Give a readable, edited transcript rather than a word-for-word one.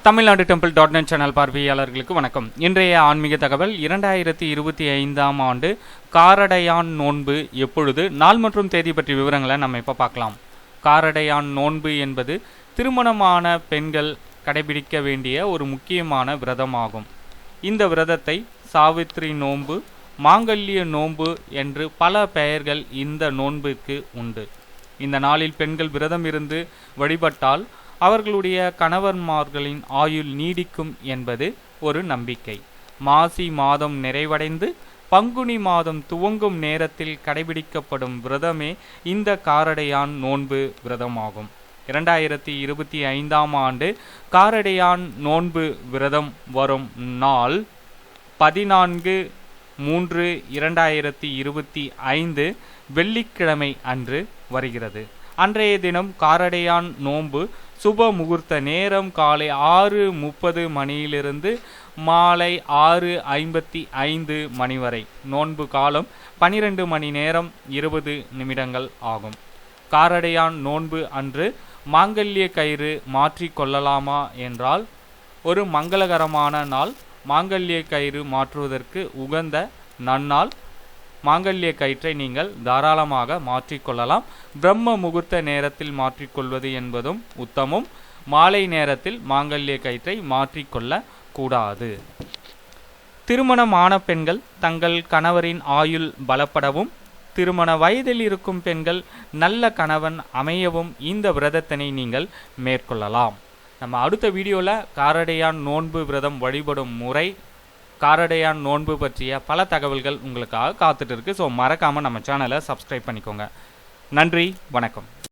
Tamil Nadu temple .net channel பார்வையாளர்களுக்கு வணக்கம். இன்றைய ஆன்மீக தகவல் 2025ஆம் ஆண்டு காரடையான் நோன்பு எப்பொழுது, நாள் மற்றும் தேதி பற்றிய விவரங்களை நம்ம இப்போ பார்க்கலாம். காரடையான் நோன்பு என்பது திருமணமான பெண்கள் கடைபிடிக்க வேண்டிய ஒரு முக்கியமான விரதமாகும். இந்த விரதத்தை சாவித்திரி நோன்பு, மாங்கல்ய நோன்பு என்று பல பெயர்கள் இந்த நோன்பிற்கு உண்டு. இந்த நாளில் பெண்கள் விரதம் இருந்து வழிபட்டால் அவர்களுடைய கணவன்மார்களின் ஆயுள் நீடிக்கும் என்பது ஒரு நம்பிக்கை. மாசி மாதம் நிறைவடைந்து பங்குனி மாதம் துவங்கும் நேரத்தில் கடைபிடிக்கப்படும் விரதமே இந்த காரடையான் நோன்பு விரதமாகும். 2025ஆம் ஆண்டு காரடையான் நோன்பு விரதம் வரும் நாள் 14/3/2025 வெள்ளிக்கிழமை அன்று வருகிறது. அன்றைய தினம் காரடையான் நோன்பு சுப முகூர்த்த நேரம் காலை 6:30 மணியிலிருந்து மாலை 6:55 மணி வரை. நோன்பு காலம் 12 மணி நேரம் 20 நிமிடங்கள் ஆகும். காரடையான் நோன்பு அன்று மாங்கல்ய கயிறு மாற்றி கொள்ளலாமா என்றால், ஒரு மங்களகரமான நாள். மாங்கல்ய கயிறு மாற்றுவதற்கு உகந்த நன்னாள். மாங்கல்ய கயிற்றை நீங்கள் தாராளமாக மாற்றிக்கொள்ளலாம். பிரம்ம முகூர்த்த நேரத்தில் மாற்றிக்கொள்வது என்பதும் உத்தமம். மாலை நேரத்தில் மாங்கல்ய கயிற்றை மாற்றிக்கொள்ள கூடாது. திருமணமான பெண்கள் தங்கள் கணவரின் ஆயுள் பலப்படவும், திருமண வயதில் இருக்கும் பெண்கள் நல்ல கணவன் அமையவும் இந்த விரதத்தினை நீங்கள் மேற்கொள்ளலாம். நம்ம அடுத்த வீடியோவில் காரடையான் நோன்பு விரதம் வழிபடும் முறை, காரடையான் நோன்பு பற்றிய பல தகவல்கள் உங்களுக்காக காத்துட்டு இருக்கு. ஸோ மறக்காமல் நம்ம சேனலை சப்ஸ்கிரைப் பண்ணிக்கோங்க. நன்றி, வணக்கம்.